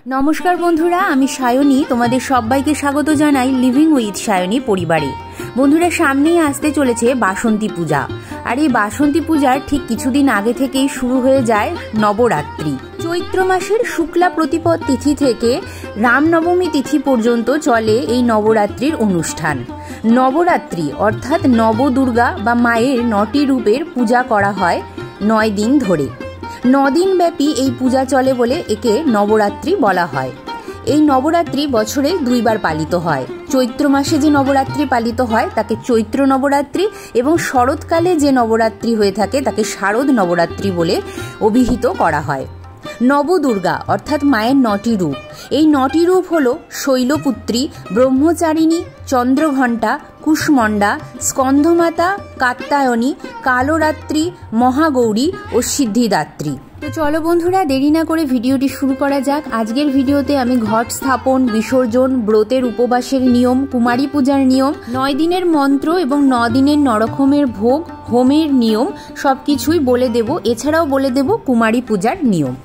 নমস্কার বন্ধুরা, আমি সায়নী। তোমাদের সবাইকে স্বাগত জানাই লিভিং উইথ সায়নী পরিবারে। বন্ধুরা, সামনেই আসতে চলেছে বাসন্তী পূজা। আর এই বাসন্তী পূজার ঠিক কিছুদিন আগে থেকেই শুরু হয়ে যায় নবরাত্রি। চৈত্র মাসের শুক্লা প্রতিপদ তিথি থেকে রামনবমী তিথি পর্যন্ত চলে এই নবরাত্রির অনুষ্ঠান। নবরাত্রি অর্থাৎ নবদুর্গা বা মায়ের 9টি রূপের পূজা করা হয় 9 দিন ধরে। 9 দিন ব্যাপী এই পূজা চলে বলে একে নবরাত্রি বলা হয়। এই নবরাত্রি বছরে 2 বার পালিত হয়। চৈত্র মাসে যে নবরাত্রি পালিত হয় তাকে চৈত্র নবরাত্রি, এবং শরৎকালে যে নবরাত্রি হয়ে থাকে তাকে শারদ নবরাত্রি বলে অভিহিত করা হয়। নবদুর্গা অর্থাৎ মায়ের 9টি রূপ। এই 9টি রূপ হল শৈলপুত্রী, ব্রহ্মচারিণী, চন্দ্রঘণ্টা, কুষ্মণ্ডা, স্কন্ধমাতা, কাত্যায়নী, কালরাত্রি, মহাগৌরী ও সিদ্ধিদাত্রী। তো চলো বন্ধুরা, দেরি না করে ভিডিওটি শুরু করা যাক। আজকের ভিডিওতে আমি ঘট স্থাপন, বিসর্জন, ব্রতের উপবাসের নিয়ম, কুমারী পূজার নিয়ম, 9 দিনের মন্ত্র এবং 9 দিনের নরকমের ভোগ, হোমের নিয়ম সবকিছুই বলে দেব। এছাড়াও বলে দেব কুমারী পূজার নিয়ম।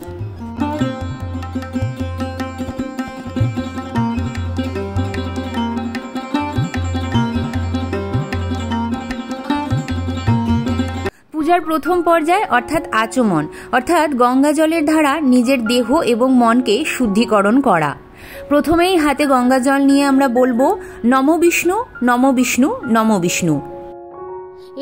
পূজার প্রথম পর্যায় অর্থাৎ আচমন, অর্থাৎ গঙ্গা জলের দ্বারা নিজের দেহ এবং মনকে শুদ্ধিকরণ করা। প্রথমেই হাতে গঙ্গা জল নিয়ে আমরা বলবো নমো বিষ্ণু, নমো বিষ্ণু, নমো বিষ্ণু।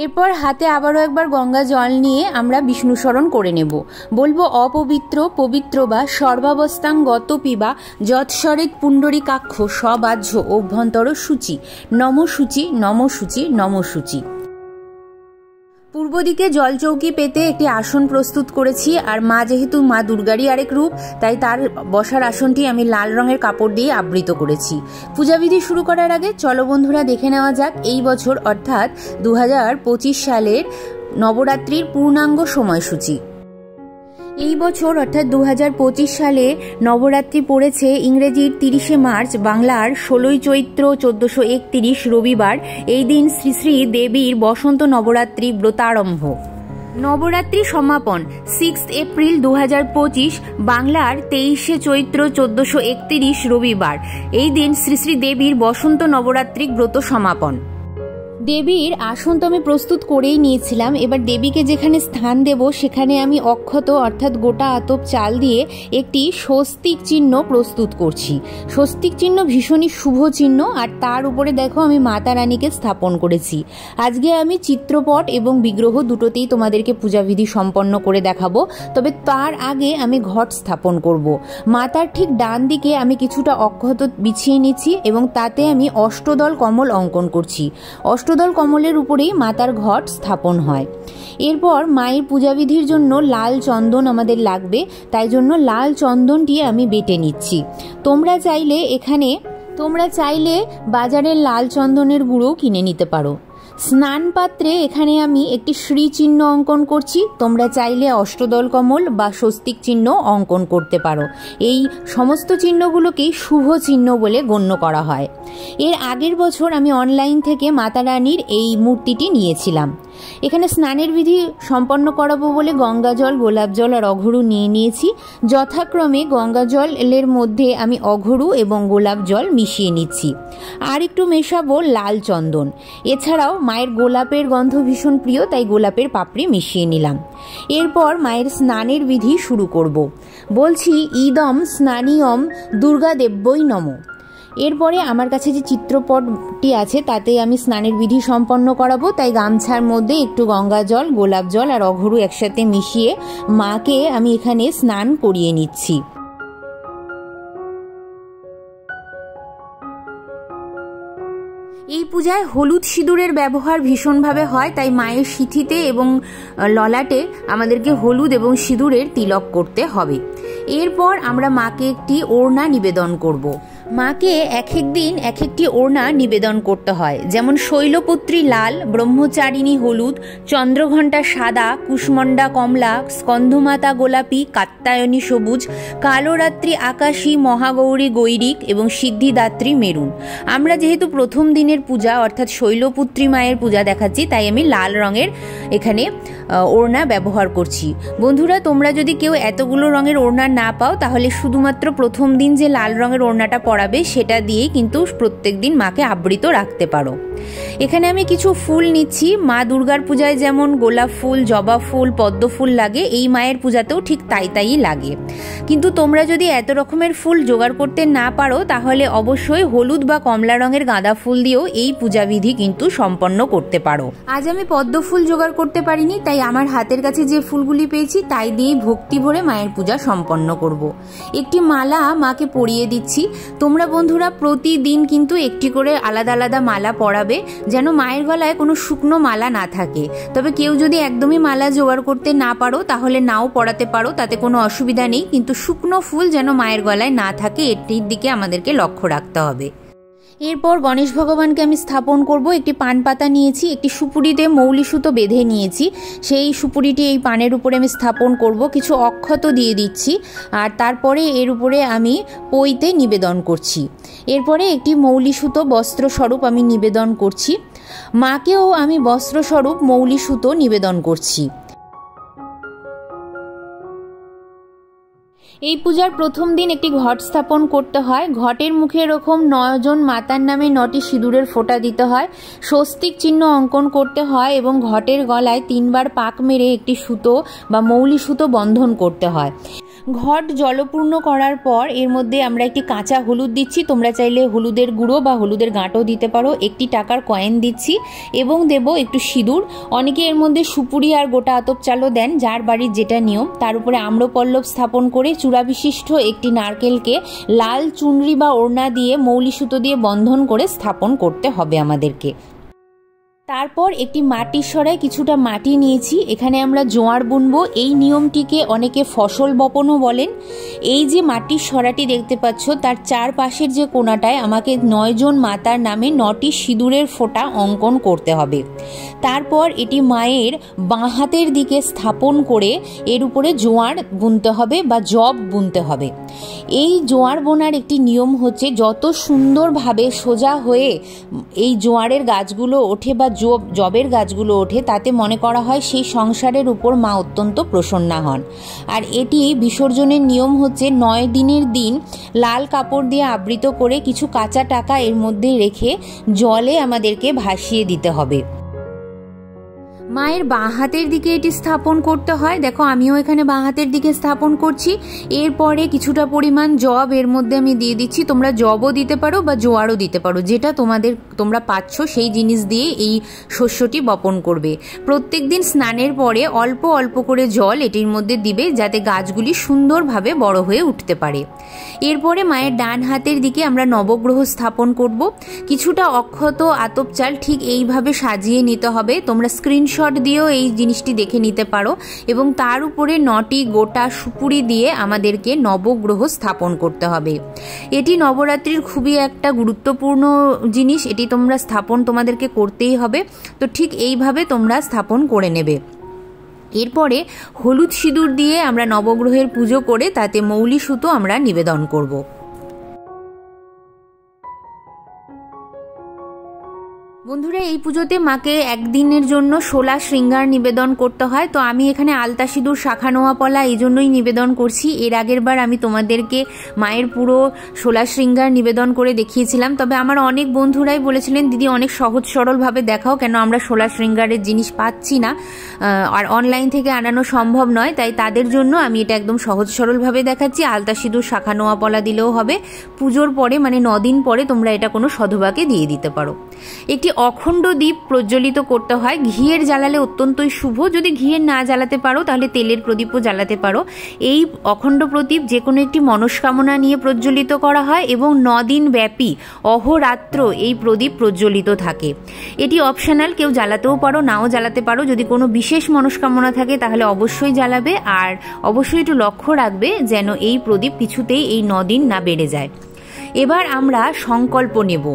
এরপর হাতে আবারও একবার গঙ্গা জল নিয়ে আমরা বিষ্ণু স্মরণ করে নেব। বলবো অপবিত্র পবিত্র বা সর্বাবস্থাং গত পিবা যৎসরেত পুণ্ডরীকাক্ষ সবাহ্য অভ্যন্তর সূচি নম সূচি, নম সূচি, নম সূচি। পূর্ব দিকে জলচৌকি পেতে একটি আসন প্রস্তুত করেছি। আর মা যেহেতু মা দুর্গারই আরেক রূপ, তাই তার বসার আসনটি আমি লাল রঙের কাপড় দিয়ে আবৃত করেছি। পূজাবিধি শুরু করার আগে চলো বন্ধুরা দেখে নেওয়া যাক এই বছর অর্থাৎ 2025 সালের নবরাত্রির পূর্ণাঙ্গ সময়সূচি। এই বছর অর্থাৎ 2025 সালে নবরাত্রি পড়েছে ইংরেজির 30শে মার্চ, বাংলার 16ই চৈত্র 1431 রবিবার। এই দিন শ্রী শ্রী দেবীর বসন্ত নবরাত্রি ব্রতারম্ভ। নবরাত্রি সমাপন 6 এপ্রিল 2025, বাংলার 23শে চৈত্র 1431 রবিবার। এই দিন শ্রী শ্রী দেবীর বসন্ত নবরাত্রি ব্রত সমাপন। দেবীর আসন তো আমি প্রস্তুত করেই নিয়েছিলাম। এবার দেবীকে যেখানে স্থান দেব সেখানে আমি অক্ষত অর্থাৎ গোটা আতপ চাল দিয়ে একটি স্বস্তিক চিহ্ন প্রস্তুত করছি। স্বস্তিক চিহ্ন ভীষণই শুভ চিহ্ন। আর তার উপরে দেখো আমি মাতা রানীকে স্থাপন করেছি। আজকে আমি চিত্রপট এবং বিগ্রহ দুটোতেই তোমাদেরকে পূজাবিধি সম্পন্ন করে দেখাবো। তবে তার আগে আমি ঘট স্থাপন করব। মাতার ঠিক ডান দিকে আমি কিছুটা অক্ষত বিছিয়ে নিচ্ছি এবং তাতে আমি অষ্টদল কমল অঙ্কন করছি। অষ্টদল কমলের উপরেই মাতার ঘট স্থাপন হয়। এরপর মায়ের পূজাবিধির জন্য লাল চন্দন আমাদের লাগবে, তাই জন্য লাল চন্দনটি আমি বেটে নিচ্ছি। তোমরা চাইলে বাজারের লাল চন্দনের গুঁড়ো কিনে নিতে পারো। স্নান পাত্রে এখানে আমি একটি শ্রী চিহ্ন অঙ্কন করছি। তোমরা চাইলে অষ্টদল কমল বা স্বস্তিক চিহ্ন অঙ্কন করতে পারো। এই সমস্ত চিহ্নগুলোকেই শুভ চিহ্ন বলে গণ্য করা হয়। এর আগের বছর আমি অনলাইন থেকে মাতা রানীর এই মূর্তিটি নিয়েছিলাম। এখানে স্নানের বিধি সম্পন্ন করাবো বলে গঙ্গা জল, গোলাপ জল আর অঘরু নিয়ে নিয়েছি। যথাক্রমে গঙ্গা জলের মধ্যে আমি অঘরু এবং গোলাপ জল মিশিয়ে নিচ্ছি। আর একটু মেশাবো লাল চন্দন। এছাড়াও মায়ের গোলাপের গন্ধ ভীষণ প্রিয়, তাই গোলাপের পাপড়ি মিশিয়ে নিলাম। এরপর মায়ের স্নানের বিধি শুরু করব। বলছি ইদম স্নানিয়ম দুর্গা দেব্যই নমঃ। এরপরে আমার কাছে যে চিত্রপটটি আছে তাতে আমি স্নানের বিধি সম্পন্ন করাবো, তাই গামছার মধ্যে একটু গঙ্গা জল, গোলাপ জল আর অঘরু একসাথে মিশিয়ে মাকে আমি এখানে স্নান করিয়ে নিচ্ছি। এই পূজায় হলুদ সিঁদুরের ব্যবহার ভীষণভাবে হয়, তাই মায়ের সিঁথিতে এবং ললাটে আমাদেরকে হলুদ এবং সিঁদুরের তিলক করতে হবে। এরপর আমরা মাকে একটি ওড়না নিবেদন করব। মাকে এক এক দিন এক একটি ওড়না নিবেদন করতে হয়, যেমন শৈলপুত্রী লাল, ব্রহ্মচারিণী হলুদ, চন্দ্রঘণ্টা সাদা, কুষ্মণ্ডা কমলা, স্কন্ধমাতা গোলাপি, কাত্যায়নী সবুজ, কালোরাত্রি আকাশী, মহাগৌরী গৈরিক এবং সিদ্ধিদাত্রী মেরুন। আমরা যেহেতু প্রথম দিনের পূজা অর্থাৎ শৈলপুত্রী মায়ের পূজা দেখাচ্ছি, তাই আমি লাল রঙের এখানে ওড়না ব্যবহার করছি। বন্ধুরা, তোমরা যদি কেউ এতগুলো রঙের ওড়না না পাও, তাহলে শুধুমাত্র প্রথম দিন যে লাল রঙের ওড়নাটা পরাবে সেটা দিয়েই কিন্তু প্রত্যেক দিন মাকে আবৃত রাখতে পারো। এখানে আমি কিছু ফুল নিচ্ছি। মা দুর্গার পূজায় যেমন গোলাপ ফুল, জবা ফুল, পদ্ম ফুল লাগে, এই মায়ের পূজাতেও ঠিক তাই লাগে। কিন্তু তোমরা যদি এত রকমের ফুল জোগাড় করতে না পারো, তাহলে অবশ্যই হলুদ বা কমলা রঙের গাঁদা ফুল দিয়েও এই পূজাবিধি কিন্তু সম্পন্ন করতে পারো। আজ আমি পদ্ম ফুল জোগাড় করতে পারিনি, তাই আমার হাতের কাছে যে ফুলগুলি পেয়েছি তাই দিয়েই ভক্তি ভরে মায়ের পূজা সম্পন্ন করব। একটি মালা মাকে পরিয়ে দিচ্ছি। তোমরা বন্ধুরা প্রতিদিন কিন্তু একটি করে আলাদা আলাদা মালা পরাবে, যেন মায়ের গলায় কোনো শুকনো মালা না থাকে। তবে কেউ যদি একদমই মালা জোগাড় করতে না পারো, তাহলে নাও পরাতে পারো, তাতে কোনো অসুবিধা নেই। কিন্তু শুকনো ফুল যেন মায়ের গলায় না থাকে, এটির দিকে আমাদেরকে লক্ষ্য রাখতে হবে। এরপর গণেশ ভগবানকে আমি স্থাপন করব। একটি পান পাতা নিয়েছি, একটি সুপুরিতে মৌলি সুতো বেঁধে নিয়েছি, সেই সুপুরিটি এই পানের উপরে আমি স্থাপন করব। কিছু অক্ষত দিয়ে দিচ্ছি, আর তারপরে এর উপরে আমি পইতে নিবেদন করছি। এরপরে একটি মৌলি সুতো বস্ত্রস্বরূপ আমি নিবেদন করছি। মাকেও আমি বস্ত্রস্বরূপ মৌলি সুতো নিবেদন করছি। এই পূজার প্রথম দিন একটি ঘট স্থাপন করতে হয়। ঘটের মুখে এরকম 9 জন মাতার নামে 9টি সিঁদুরের ফোঁটা দিতে হয়, স্বস্তিক চিহ্ন অঙ্কন করতে হয় এবং ঘটের গলায় 3 বার পাক মেরে একটি সুতো বা মৌলি সুতো বন্ধন করতে হয়। ঘট জলপূর্ণ করার পর এর মধ্যে আমরা একটি কাঁচা হলুদ দিচ্ছি। তোমরা চাইলে হলুদের গুঁড়ো বা হলুদের গাঁটও দিতে পারো। একটি টাকার কয়েন দিচ্ছি এবং দেব একটু সিঁদুর। অনেকে এর মধ্যে সুপুরি আর গোটা আতপ চালও দেন, যার বাড়ির যেটা নিয়ম। তার উপরে আম্রপল্লব স্থাপন করে চূড়া বিশিষ্ট একটি নারকেলকে লাল চুনরি বা ওড়না দিয়ে মৌলি সুতো দিয়ে বন্ধন করে স্থাপন করতে হবে আমাদেরকে। তারপর একটি মাটির সরায় কিছুটা মাটি নিয়েছি, এখানে আমরা জোয়ার বুনবো। এই নিয়মটিকে অনেকে ফসল বপনও বলেন। এই যে মাটির সরাটি দেখতে পাচ্ছ, তার চারপাশের যে কোণাটায় আমাকে 9 জন মাতার নামে 9টি সিঁদুরের ফোঁটা অঙ্কন করতে হবে। তারপর এটি মায়ের বাঁ হাতের দিকে স্থাপন করে এর উপরে জোয়ার বুনতে হবে বা জব বুনতে হবে। এই জোয়ার বোনার একটি নিয়ম হচ্ছে, যত সুন্দরভাবে সোজা হয়ে এই জোয়ারের গাছগুলো ওঠে বা জবের গাছগুলো ওঠে, তাতে মনে করা হয় সেই সংসারের উপর মা অত্যন্ত প্রসন্না হন। আর এটি বিসর্জনের নিয়ম হচ্ছে 9 দিনের দিন লাল কাপড় দিয়ে আবৃত করে কিছু কাঁচা টাকা এর মধ্যে রেখে জলে আমাদেরকে ভাসিয়ে দিতে হবে। মায়ের বাঁ হাতের দিকে এটি স্থাপন করতে হয়। দেখো, আমিও এখানে বাঁ হাতের দিকে স্থাপন করছি। এরপরে কিছুটা পরিমাণ জব এর মধ্যে আমি দিয়ে দিচ্ছি। তোমরা জবও দিতে পারো বা জোয়ারও দিতে পারো, যেটা তোমরা পাচ্ছ সেই জিনিস দিয়ে এই শস্যটি বপন করবে। প্রত্যেক দিন স্নানের পরে অল্প অল্প করে জল এটির মধ্যে দিবে, যাতে গাছগুলি সুন্দরভাবে বড় হয়ে উঠতে পারে। এরপরে মায়ের ডান হাতের দিকে আমরা নবগ্রহ স্থাপন করব। কিছুটা অক্ষত আতপ চাল ঠিক এইভাবে সাজিয়ে নিতে হবে। তোমরা স্ক্রিনশট দিয়েও এই জিনিসটি দেখে নিতে পারো। এবং তার উপরে 9টি গোটা সুপুরি দিয়ে আমাদেরকে নবগ্রহ স্থাপন করতে হবে। এটি নবরাত্রির খুবই একটা গুরুত্বপূর্ণ জিনিস, এটি তোমরা স্থাপন তোমাদেরকে করতেই হবে। তো ঠিক এইভাবে তোমরা স্থাপন করে নেবে। এরপরে হলুদ সিঁদুর দিয়ে আমরা নবগ্রহের পুজো করে তাতে মৌলি সুতো আমরা নিবেদন করব। বন্ধুরা, এই পুজোতে মাকে একদিনের জন্য 16 শৃঙ্গার নিবেদন করতে হয়। তো আমি এখানে আলতা সিঁদুর, শাখা নোয়া পলা এই জন্যই নিবেদন করছি। এর আগের বার আমি তোমাদেরকে মায়ের পুরো 16 শৃঙ্গার নিবেদন করে দেখিয়েছিলাম। তবে আমার অনেক বন্ধুরাই বলেছিলেন, দিদি অনেক সহজ সরলভাবে দেখাও, কেন আমরা 16 শৃঙ্গারের জিনিস পাচ্ছি না আর অনলাইন থেকে আনানো সম্ভব নয়। তাই তাদের জন্য আমি এটা একদম সহজ সরলভাবে দেখাচ্ছি। আলতা সিঁদুর, শাখা নোয়া পলা দিলেও হবে। পুজোর পরে মানে 9 দিন পরে তোমরা এটা কোনো সধবাকে দিয়ে দিতে পারো। একটি অখণ্ড দ্বীপ প্রজ্বলিত করতে হয়। ঘিয়ের জ্বালালে অত্যন্তই শুভ। যদি ঘিয়ের না জ্বালাতে পারো তাহলে তেলের প্রদীপও জ্বালাতে পারো। এই অখণ্ড প্রদীপ যে কোনো একটি মনস্কামনা নিয়ে প্রজ্বলিত করা হয় এবং 9 দিন ব্যাপী অহোরাত্র এই প্রদীপ প্রজ্বলিত থাকে। এটি অপশনাল, কেউ জ্বালাতেও পারো, নাও জ্বালাতে পারো। যদি কোনো বিশেষ মনস্কামনা থাকে তাহলে অবশ্যই জ্বালাবে, আর অবশ্যই একটু লক্ষ্য রাখবে যেন এই প্রদীপ কিছুতেই এই 9 দিন না বেড়ে যায়। এবার আমরা সংকল্প নেব।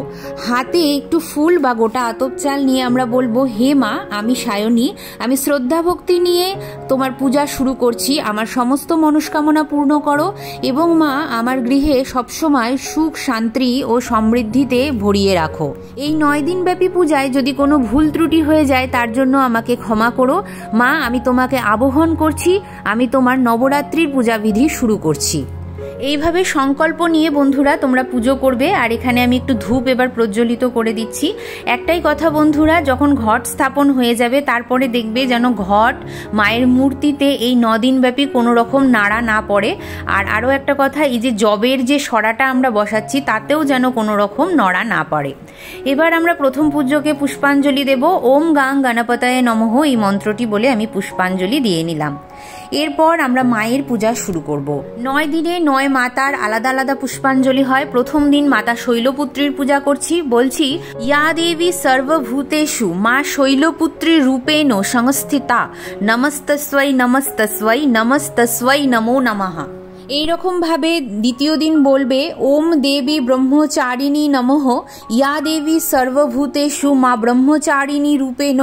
হাতে একটু ফুল বা গোটা আতপ চাল নিয়ে আমরা বলবো, হে মা, আমি সায়নী, আমি শ্রদ্ধা ভক্তি নিয়ে তোমার পূজা শুরু করছি। আমার সমস্ত মনস্কামনা পূর্ণ করো এবং মা, আমার গৃহে সবসময় সুখ, শান্তি ও সমৃদ্ধিতে ভরিয়ে রাখো। এই 9 দিন ব্যাপী পূজায় যদি কোনো ভুল ত্রুটি হয়ে যায় তার জন্য আমাকে ক্ষমা করো। মা, আমি তোমাকে আবাহন করছি, আমি তোমার নবরাত্রির পূজাবিধি শুরু করছি। এইভাবে সংকল্প নিয়ে বন্ধুরা তোমরা পুজো করবে। আর এখানে আমি একটু ধূপ এবার প্রজ্বলিত করে দিচ্ছি। একটাই কথা বন্ধুরা, যখন ঘট স্থাপন হয়ে যাবে তারপরে দেখবে যেন ঘট, মায়ের মূর্তিতে এই 9 দিন ব্যাপী কোনো রকম নাড়া না পড়ে। আর আরও একটা কথা, এই যে জবের যে সরাটা আমরা বসাচ্ছি তাতেও যেন কোনো রকম নড়া না পড়ে। এবার আমরা প্রথম পূজ্যকে পুষ্পাঞ্জলি দেব। ওম গাং গণপতায় নমঃ এই মন্ত্রটি বলে আমি পুষ্পাঞ্জলি দিয়ে নিলাম। এরপর আমরা মায়ের পূজা শুরু করব। 9 দিনে 9 মাতার আলাদা আলাদা পুষ্পাঞ্জলি হয়। প্রথম দিন মাতা শৈলপুত্রীর পূজা করছি। বলছি, ইয়া দেবী সর্বভূতেষু মা শৈলপুত্রী রূপেণ সংস্থিতা নমস্তস্বৈ নমস্তস্বৈ নমস্তস্বৈ নমো নমঃ। এইরকম ভাবে দ্বিতীয় দিন বলবে, ওম দেবী ব্রহ্মচারিণী নমঃ ইয়া দেবী সর্বভূতেষু মা ব্রহ্মচারিণী রূপেণ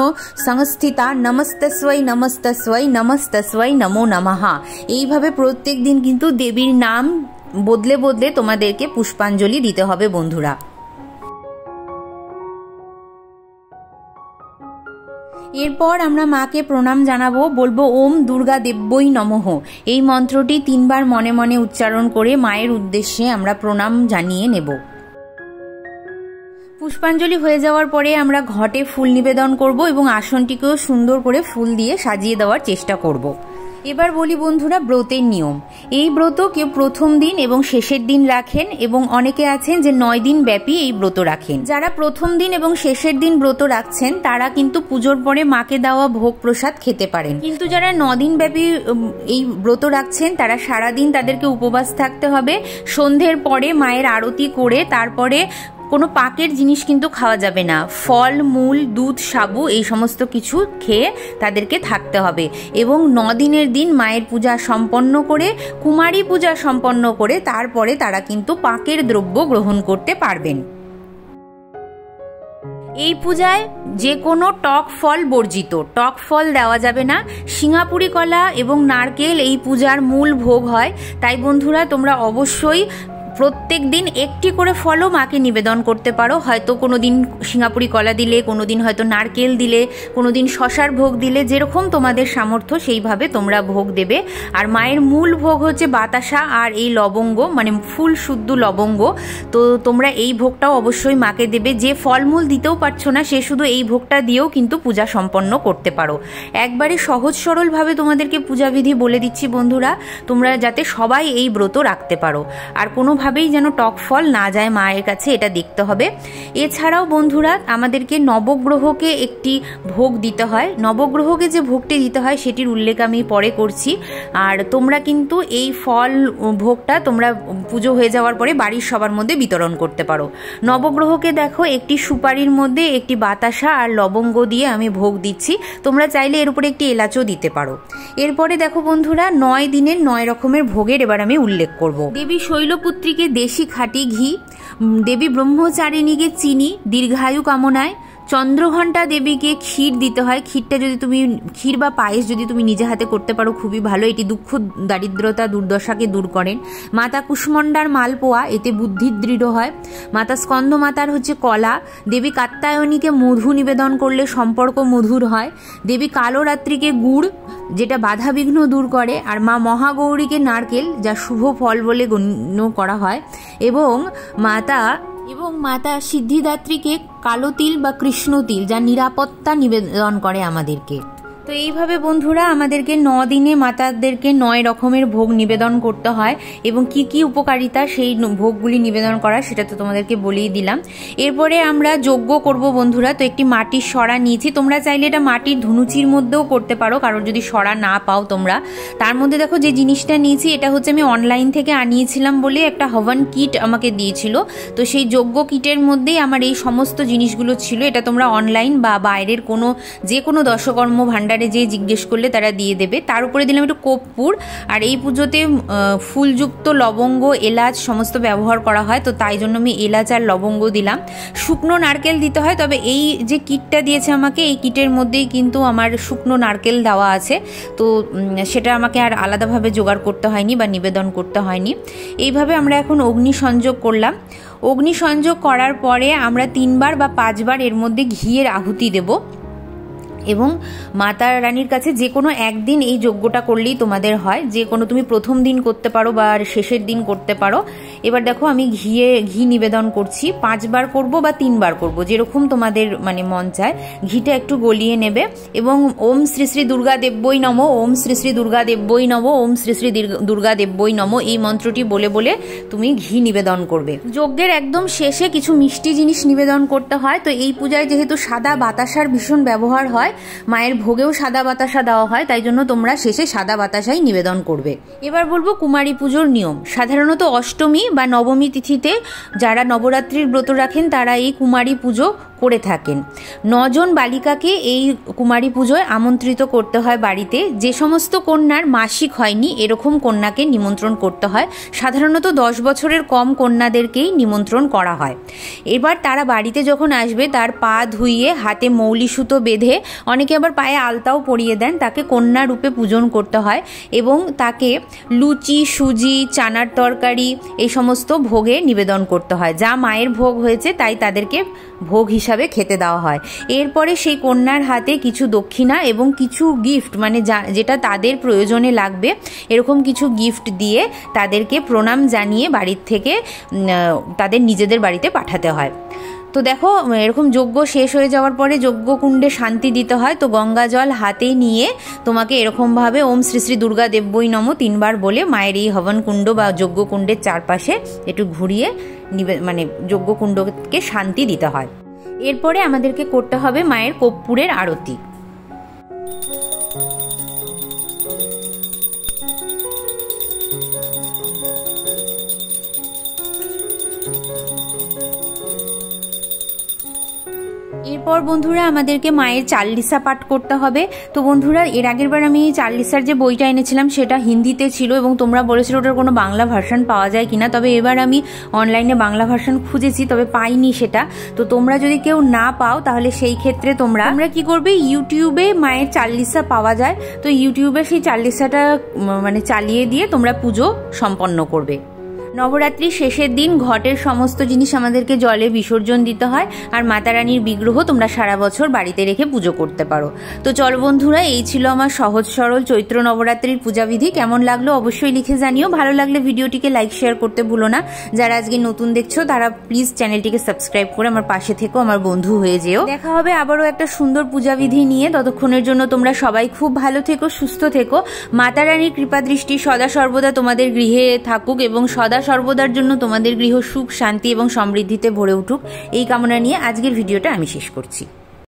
সংস্থিতা নমস্তস্বৈ নমস্তস্বৈ নমস্তস্বৈ নমো নমঃ। এইভাবে প্রত্যেক দিন কিন্তু দেবীর নাম বদলে বদলে তোমাদেরকে পুষ্পাঞ্জলি দিতে হবে বন্ধুরা। এরপর আমরা মাকে প্রণাম জানাবো, বলবো ওম দুর্গা দেব্যই নমঃ। এই মন্ত্রটি 3 বার মনে মনে উচ্চারণ করে মায়ের উদ্দেশ্যে আমরা প্রণাম জানিয়ে নেব। পুষ্পাঞ্জলি হয়ে যাওয়ার পরে আমরা ঘটে ফুল নিবেদন করব এবং আসনটিকেও সুন্দর করে ফুল দিয়ে সাজিয়ে দেওয়ার চেষ্টা করব। এবার বলি বন্ধুরা ব্রতের নিয়ম। এই ব্রত কেউ প্রথম দিন এবং শেষের দিন রাখেন এবং অনেকে আছেন যে 9 দিন ব্যাপী এই ব্রত রাখেন। যারা প্রথম দিন এবং শেষের দিন ব্রত রাখছেন তারা কিন্তু পুজোর পরে মাকে দেওয়া ভোগ প্রসাদ খেতে পারেন। কিন্তু যারা 9 দিন ব্যাপী এই ব্রত রাখছেন তারা সারাদিন তাদেরকে উপবাস থাকতে হবে। সন্ধ্যের পরে মায়ের আরতি করে তারপরে কোনো পাকের জিনিস কিন্তু খাওয়া যাবে না। ফল, মূল, দুধ, সাবু এই সমস্ত কিছু খেয়ে তাদেরকে থাকতে হবে এবং 9 দিনের দিন মায়ের পূজা সম্পন্ন করে, কুমারী পূজা সম্পন্ন করে তারপরে তারা কিন্তু পাকের দ্রব্য গ্রহণ করতে পারবেন। এই পূজায় যে কোনো টক ফল বর্জিত, টক ফল দেওয়া যাবে না। সিঙ্গাপুরি কলা এবং নারকেল এই পূজার মূল ভোগ হয়। তাই বন্ধুরা তোমরা অবশ্যই প্রত্যেক দিন একটি করে ফলও মাকে নিবেদন করতে পারো। হয়তো কোনো দিন সিঙ্গাপুরি কলা দিলে, কোনো দিন হয়তো নারকেল দিলে, কোনো দিন শশার ভোগ দিলে, যেরকম তোমাদের সামর্থ্য সেইভাবে তোমরা ভোগ দেবে। আর মায়ের মূল ভোগ হচ্ছে বাতাসা আর এই লবঙ্গ, মানে ফুল শুদ্ধ লবঙ্গ। তো তোমরা এই ভোগটাও অবশ্যই মাকে দেবে। যে ফলমূল দিতেও পারছো না সে শুধু এই ভোগটা দিয়েও কিন্তু পূজা সম্পন্ন করতে পারো। একবারে সহজ সরলভাবে তোমাদেরকে পূজাবিধি বলে দিচ্ছি বন্ধুরা, তোমরা যাতে সবাই এই ব্রত রাখতে পারো আর কোনোভাবেই যেন টক ফল না যায় মায়ের কাছে, এটা দেখতে হবে। এছাড়াও বন্ধুরা আমাদেরকে নবগ্রহকে একটি ভোগ দিতে হয়। নবগ্রহকে যে ভোগটি দিতে হয় সেটির উল্লেখ আমি পরে করছি। আর তোমরা কিন্তু এই ফল ভোগটা তোমরা পুজো হয়ে যাওয়ার পরে বাড়ির সবার মধ্যে বিতরণ করতে পারো। নবগ্রহকে দেখো একটি সুপারির মধ্যে একটি বাতাসা আর লবঙ্গ দিয়ে আমি ভোগ দিচ্ছি। তোমরা চাইলে এর উপরে একটি এলাচও দিতে পারো। এরপরে দেখো বন্ধুরা 9 দিনের 9 রকমের ভোগের এবার আমি উল্লেখ করব। দেবী শৈলপুত্রীকে দেশি খাঁটি ঘি, দেবী ব্রহ্মচারিণীকে চিনি দীর্ঘায়ু কামনায়, চন্দ্রঘণ্টা দেবীকে ক্ষীর দিতে হয়। ক্ষীরটা যদি তুমি ক্ষীর বা পায়েস যদি তুমি নিজে হাতে করতে পারো খুবই ভালো, এটি দুঃখ দারিদ্রতা দুর্দশাকে দূর করেন। মাতা কুষ্মণ্ডার মালপোয়া, এতে বুদ্ধি দৃঢ় হয়। মাতা স্কন্দ মাতার হচ্ছে কলা। দেবী কাত্যায়নীকে মধু নিবেদন করলে সম্পর্ক মধুর হয়। দেবী কালরাত্রিকে গুড়, যেটা বাধা বিঘ্ন দূর করে। আর মা মহাগৌরীকে নারকেল, যা শুভ ফল বলে গণ্য করা হয়। এবং মাতা সিদ্ধিদাত্রীকে কালো তিল বা কৃষ্ণ তিল, যা নিরাপত্তা নিবেদন করে আমাদেরকে। তো এইভাবে বন্ধুরা আমাদেরকে 9 দিনে মাতাদেরকে 9 রকমের ভোগ নিবেদন করতে হয় এবং কি কি উপকারিতা সেই ভোগগুলি নিবেদন করা সেটা তো তোমাদেরকে বলেই দিলাম। এরপরে আমরা যজ্ঞ করব বন্ধুরা। তো একটি মাটির সরা নিয়েছি, তোমরা চাইলে এটা মাটির ধুনুচির মধ্যেও করতে পারো কারণ যদি সরা না পাও তোমরা। তার মধ্যে দেখো যে জিনিসটা নিয়েছি এটা হচ্ছে আমি অনলাইন থেকে আনিয়েছিলাম বলে একটা হবন কিট আমাকে দিয়েছিল। তো সেই যজ্ঞ কিটের মধ্যেই আমার এই সমস্ত জিনিসগুলো ছিল। এটা তোমরা অনলাইন বা বাইরের যে কোনো দশকর্ম ভাণ্ডার পার্লারে যেয়ে জিজ্ঞেস করলে তারা দিয়ে দেবে। তার উপরে দিলাম একটু কর্পূর। আর এই পুজোতে ফুলযুক্ত লবঙ্গ, এলাচ সমস্ত ব্যবহার করা হয়, তো তাই জন্য আমি এলাচ আর লবঙ্গ দিলাম। শুকনো নারকেল দিতে হয়, তবে এই যে কিটটা দিয়েছে আমাকে, এই কিটের মধ্যেই কিন্তু আমার শুকনো নারকেল দেওয়া আছে, তো সেটা আমাকে আর আলাদাভাবে জোগাড় করতে হয়নি বা নিবেদন করতে হয়নি। এইভাবে আমরা এখন অগ্নি সংযোগ করলাম। অগ্নি সংযোগ করার পরে আমরা 3 বার বা 5 বার এর মধ্যে ঘিয়ের আহুতি দেব এবং মাতা রানীর কাছে যে কোনো একদিন এই যজ্ঞটা করলেই তোমাদের হয়। যে কোনো তুমি প্রথম দিন করতে পারো বা শেষের দিন করতে পারো। এবার দেখো আমি ঘি নিবেদন করছি। 5 বার করব বা 3 বার করব, যেরকম তোমাদের মানে মন চায়। ঘিটা একটু গলিয়ে নেবে এবং ওম শ্রী শ্রী দুর্গা দেব্যই নমঃ, ওম শ্রী শ্রী দুর্গা দেব্যই নমঃ, ওম শ্রী শ্রী দুর্গা দেব্যই নমঃ, এই মন্ত্রটি বলে বলে তুমি ঘি নিবেদন করবে। যজ্ঞের একদম শেষে কিছু মিষ্টি জিনিস নিবেদন করতে হয়। তো এই পূজায় যেহেতু সাদা বাতাসার ভীষণ ব্যবহার হয়, মায়ের ভোগেও সাদা বাতাসা দেওয়া হয়, তাই জন্য তোমরা শেষে সাদা বাতাসাই নিবেদন করবে। এবার বলবো কুমারী পুজোর নিয়ম। সাধারণত অষ্টমী বা নবমী তিথিতে যারা নবরাত্রির ব্রত রাখেন তারা এই কুমারী পুজো করে থাকেন। 9 জন বালিকাকে এই কুমারী পুজোয় আমন্ত্রিত করতে হয় বাড়িতে। যে সমস্ত কন্যার মাসিক হয়নি এরকম কন্যাকে নিমন্ত্রণ করতে হয়। সাধারণত 10 বছরের কম কন্যাদেরকেই নিমন্ত্রণ করা হয়। এবার তারা বাড়িতে যখন আসবে তার পা ধুইয়ে হাতে মৌলি সুতো বেঁধে, অনেকে আবার পায়ে আলতাও পরিয়ে দেন, তাকে কন্যা রূপে পূজন করতে হয় এবং তাকে লুচি, সুজি, চানার তরকারি এই সমস্ত ভোগে নিবেদন করতে হয়। যা মায়ের ভোগ হয়েছে তাই তাদেরকে ভোগ হিসাবে খেতে দেওয়া হয়। এরপরে সেই কন্যার হাতে কিছু দক্ষিণা এবং কিছু গিফট, মানে যেটা তাদের প্রয়োজনে লাগবে এরকম কিছু গিফট দিয়ে তাদেরকে প্রণাম জানিয়ে বাড়ির থেকে তাদের নিজেদের বাড়িতে পাঠাতে হয়। তো দেখো এরকম যজ্ঞ শেষ হয়ে যাওয়ার পরে যজ্ঞকুণ্ডে শান্তি দিতে হয়। তো গঙ্গা জল হাতে নিয়ে তোমাকে এরকমভাবে ওম শ্রী শ্রী দুর্গা দেব্যই নমঃ 3 বার বলে মায়ের এই হবন কুণ্ড বা যজ্ঞকুণ্ডের চারপাশে একটু ঘুরিয়ে মানে যজ্ঞকুণ্ডকে শান্তি দিতে হয়। এরপরে আমাদেরকে করতে হবে মায়ের কর্পূরের আরতি। এরপর বন্ধুরা আমাদেরকে মায়ের চাল্লিশা পাঠ করতে হবে। তো বন্ধুরা এর আগের বার আমি চাল্লিশার যে বইটা এনেছিলাম সেটা হিন্দিতে ছিল এবং তোমরা বলেছিলে ওটার কোনো বাংলা ভার্সন পাওয়া যায় কিনা। তবে এবার আমি অনলাইনে বাংলা ভার্সন খুঁজেছি, তবে পাইনি সেটা। তো তোমরা যদি কেউ না পাও তাহলে সেই ক্ষেত্রে তোমরা কি করবে, ইউটিউবে মায়ের চাল্লিশা পাওয়া যায়, তো ইউটিউবে সেই চাল্লিশাটা মানে চালিয়ে দিয়ে তোমরা পুজো সম্পন্ন করবে। নবরাত্রির শেষের দিন ঘটের সমস্ত জিনিস আমাদেরকে জলে বিসর্জন দিতে হয়, আর মাতা রানীর বিগ্রহ তোমরা সারা বছর বাড়িতে রেখে পুজো করতে পারো। তো চলো বন্ধুরা, এই ছিল আমার সহজ সরল চৈত্র নবরাত্রির পূজাবিধি। কেমন লাগলো অবশ্যই লিখে জানিও। ভালো লাগলে ভিডিওটিকে লাইক শেয়ার করতে ভুলো না। যারা আজকে নতুন দেখছো তারা প্লিজ চ্যানেলটিকে সাবস্ক্রাইব করে আমার পাশে থেকো, আমার বন্ধু হয়ে যেও। দেখা হবে আবারও একটা সুন্দর পূজাবিধি নিয়ে। ততক্ষণের জন্য তোমরা সবাই খুব ভালো থেকো, সুস্থ থেকো। মাতা রানীর কৃপা দৃষ্টি সদা সর্বদা তোমাদের গৃহে থাকুক এবং সদা সর্বদার জন্য তোমাদের গৃহ সুখ, শান্তি এবং সমৃদ্ধিতে ভরে উঠুক, এই কামনা নিয়ে আজকের ভিডিওটা আমি শেষ করছি।